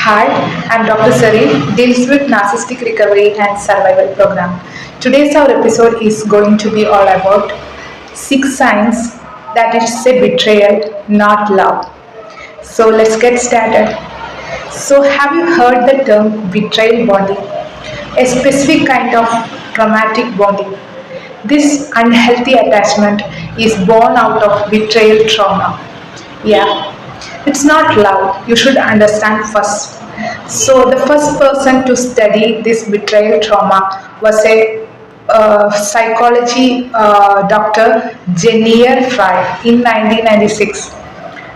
Hi, I'm Dr. Sari, deals with narcissistic recovery and survival program. Today's our episode is going to be all about 6 signs that it's a betrayal, not love. So let's get started. So have you heard the term betrayal bonding? A specific kind of traumatic bonding. This unhealthy attachment is born out of betrayal trauma. Yeah, it's not love. You should understand first. So, the first person to study this betrayal trauma was a psychology doctor, Jennifer Fry, in 1996.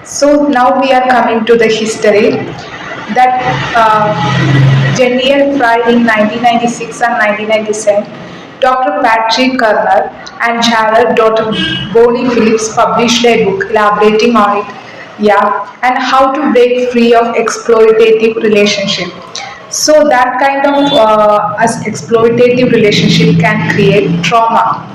So, now we are coming to the history that Jennifer Fry in 1996 and 1997. Dr. Patrick Kerner and Charlotte Dr. Bonnie Phillips published a book elaborating on it, yeah, and how to break free of exploitative relationship. So that kind of as exploitative relationship can create trauma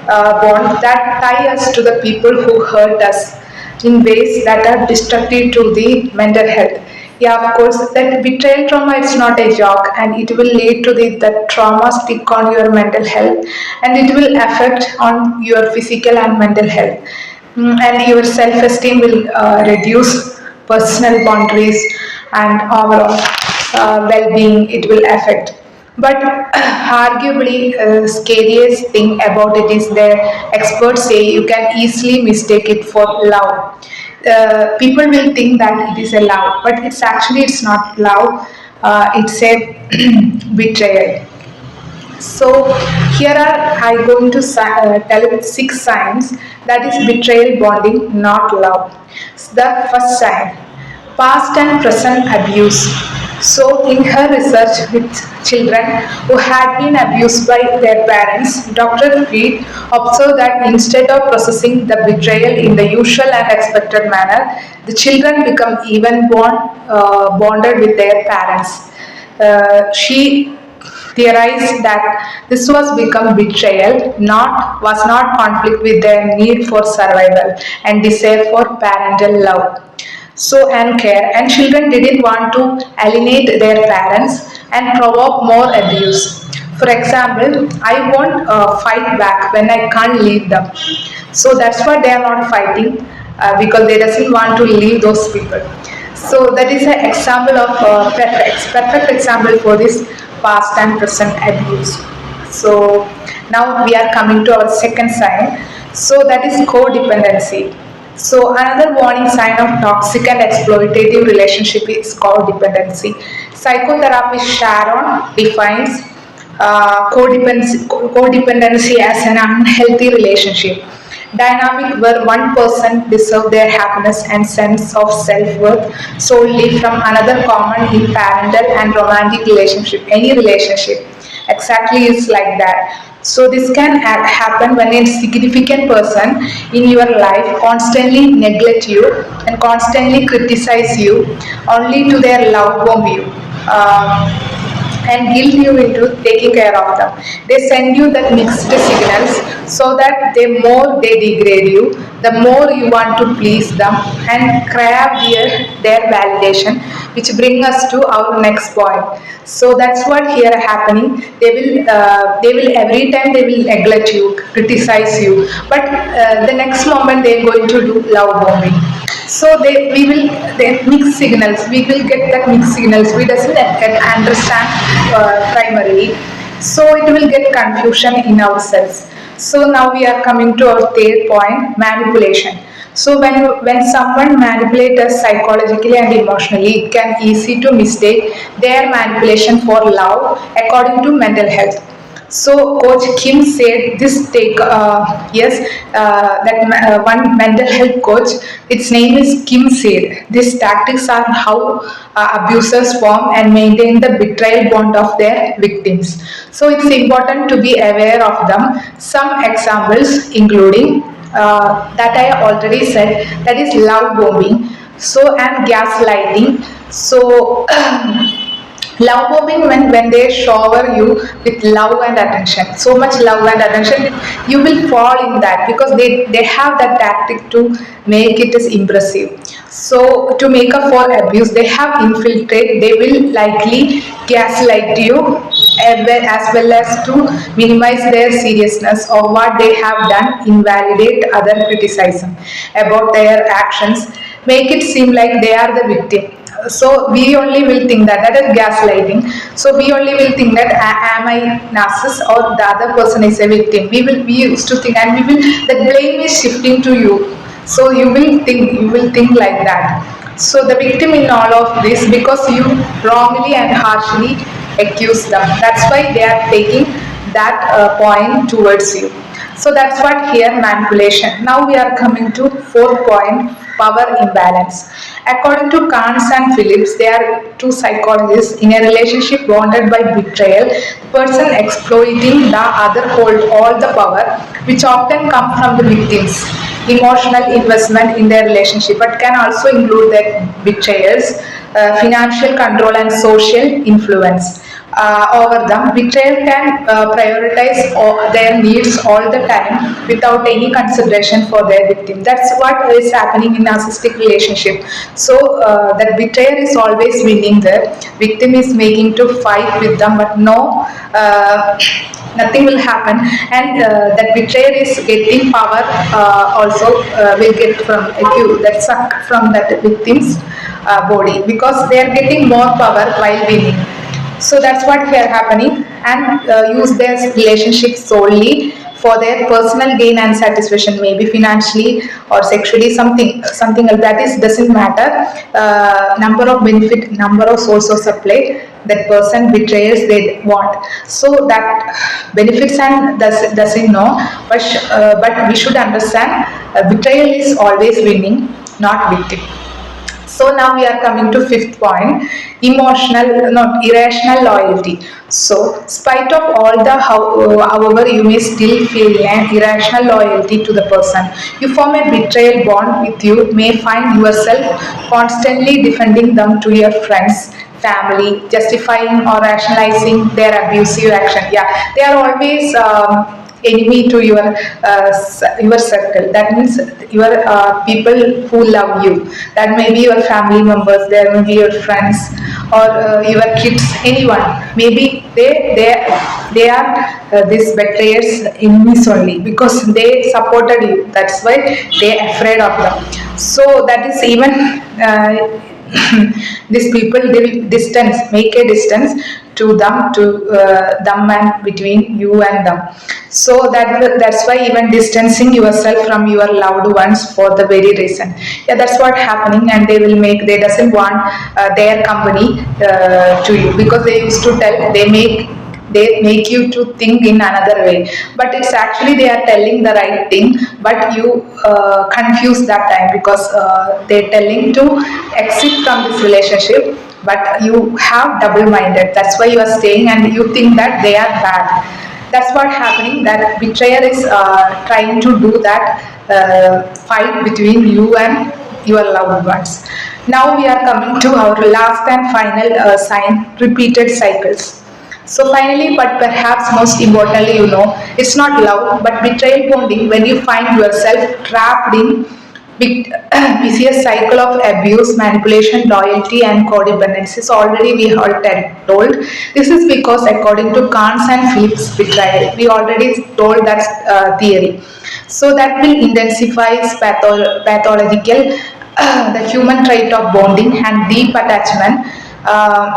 bond that tie us to the people who hurt us in ways that are destructive to the mental health. Yeah, of course, that betrayal trauma is not a joke, and it will lead to the trauma stick on your mental health, and it will affect on your physical and mental health. And your self-esteem will reduce, personal boundaries and overall well-being it will affect. But arguably, scariest thing about it is that experts say you can easily mistake it for love. People will think that it is a love, but it's not love. It's a betrayal. So here are I going to tell 6 signs that is betrayal bonding, not love. The first sign, past and present abuse. So in her research with children who had been abused by their parents, Dr. Reed observed that instead of processing the betrayal in the usual and expected manner, the children become even bonded with their parents. She theorized that this was become betrayal, not was not conflict with their need for survival and desire for parental love. So and care, and children didn't want to alienate their parents and provoke more abuse. For example, I won't fight back when I can't leave them. So that's why they are not fighting because they doesn't want to leave those people. So that is an example of perfect example for this past and present abuse. So now we are coming to our second sign. So that is codependency. So another warning sign of toxic and exploitative relationship is codependency. Psychotherapist Sharon defines codependency as an unhealthy relationship dynamic where one person deserves their happiness and sense of self-worth solely from another common in parental and romantic relationship, any relationship exactly is like that. So this can happen when a significant person in your life constantly neglect you and constantly criticize you only to their love bomb you. And guilt you into taking care of them. They send you that mixed signals so that the more they degrade you, the more you want to please them and crave their validation, which bring us to our next point. So that's what here happening. They will every time they will neglect you, criticize you, but the next moment they're going to do love bombing. So they mix signals. We will get that mixed signals. We doesn't understand primarily. So it will get confusion in ourselves. So now we are coming to our third point, manipulation. So when someone manipulates us psychologically and emotionally, it can easy to mistake their manipulation for love according to mental health. So Coach Kim said this take yes that one mental health coach, its name is Kim said these tactics are how abusers form and maintain the betrayal bond of their victims. So it's important to be aware of them. Some examples including that I already said, that is love bombing. So and gaslighting. So Love bombing, when they shower you with love and attention, so much love and attention, you will fall in that, because they have that tactic to make it as impressive. So to make up for abuse, they have infiltrate, they will likely gaslight you, as well as to minimize their seriousness of what they have done, invalidate other criticism about their actions, make it seem like they are the victim. So we only will think that is gaslighting. So we only will think that am I narcissist or the other person is a victim. We used to think, and we will, the blame is shifting to you. So you will think like that. So the victim in all of this, because you wrongly and harshly accuse them, that's why they are taking that point towards you. So that's what here, manipulation. Now we are coming to fourth point, power imbalance. According to Kahns and Phillips, they are two psychologists. In a relationship bonded by betrayal, the person exploiting the other hold all the power, which often come from the victim's emotional investment in their relationship, but can also include their betrayers, financial control and social influence over them. Betrayal can prioritize their needs all the time without any consideration for their victim. That's what is happening in narcissistic relationship. So that betrayer is always winning, the victim is making to fight with them, but no, nothing will happen. And that betrayer is getting power, also will get from that suck from that victim's body, because they are getting more power while winning. So that's what here happening, and use their relationship solely for their personal gain and satisfaction, maybe financially or sexually, something else. That is doesn't matter. Number of benefit, number of source of supply that person betrays they want. So that benefits and doesn't know, but we should understand, betrayal is always winning, not victim. So now we are coming to fifth point, emotional, not irrational loyalty. So, spite of all the however, you may still feel an irrational loyalty to the person. You form a betrayal bond with you, may find yourself constantly defending them to your friends, family, justifying or rationalizing their abusive action. Yeah, they are always enemy to your circle. That means your people who love you. That may be your family members, there may be your friends, or your kids, anyone. Maybe they are these betrayers enemies only, because they supported you. That's why they are afraid of them. So that is even these people, they will make a distance to them and between you and them. So that's why even distancing yourself from your loved ones for the very reason. Yeah, that's what happening, and they doesn't want their company to you, because they used to tell, they make you to think in another way, but it's actually they are telling the right thing, but you confuse that time, because they're telling to exit from this relationship, but you have double minded. That's why you are staying and you think that they are bad. That's what happening, that betrayer is trying to do that fight between you and your loved ones. Now we are coming to our last and final sign, repeated cycles. So finally, but perhaps most importantly, it's not love, but betrayal bonding, when you find yourself trapped in vicious cycle of abuse, manipulation, loyalty, and codependency. So already we heard that told. This is because according to Kahns and Phillips betrayal, we already told that theory. So that will intensify pathological, the human trait of bonding and deep attachment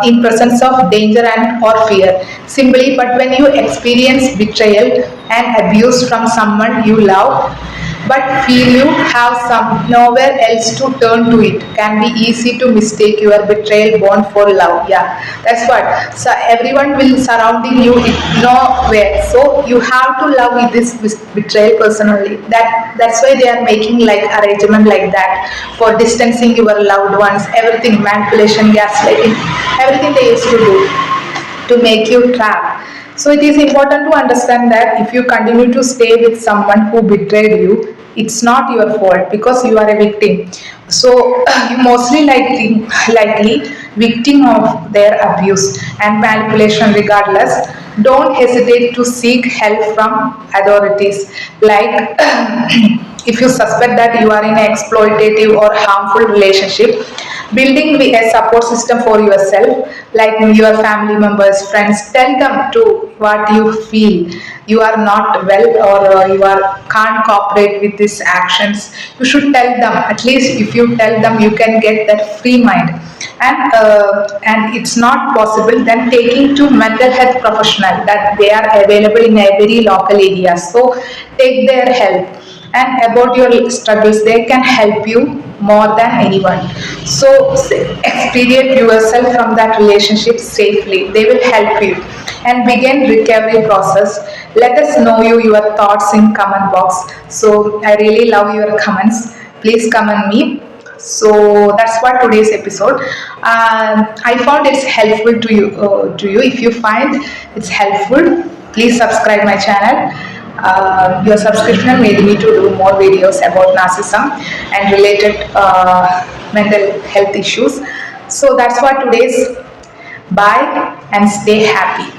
in presence of danger and or fear. Simply, but when you experience betrayal and abuse from someone you love, but feel you have some nowhere else to turn to, it can be easy to mistake your betrayal bond for love. Yeah, that's what. So everyone will surrounding you nowhere. So you have to love with this betrayal personally. That's why they are making like arrangement like that for distancing your loved ones. Everything, manipulation, gaslighting, everything they used to do to make you trapped. So it is important to understand that if you continue to stay with someone who betrayed you, it's not your fault, because you are a victim. So you mostly likely victim of their abuse and manipulation. Regardless, don't hesitate to seek help from authorities. Like if you suspect that you are in an exploitative or harmful relationship, building a support system for yourself, like your family members, friends, tell them to what you feel. You are not well, or you are can't cooperate with these actions. You should tell them. At least if you tell them, you can get that free mind. And it's not possible, then taking to mental health professional, that they are available in every local area, so take their help. And about your struggles, they can help you more than anyone. So experience yourself from that relationship safely. They will help you and begin recovery process. Let us know your thoughts in comment box. So I really love your comments. Please comment me. So that's what today's episode. I found it's helpful to you. If you find it's helpful, please subscribe my channel. Your subscription made me to do more videos about narcissism and related mental health issues. So that's what today's. Bye and stay happy.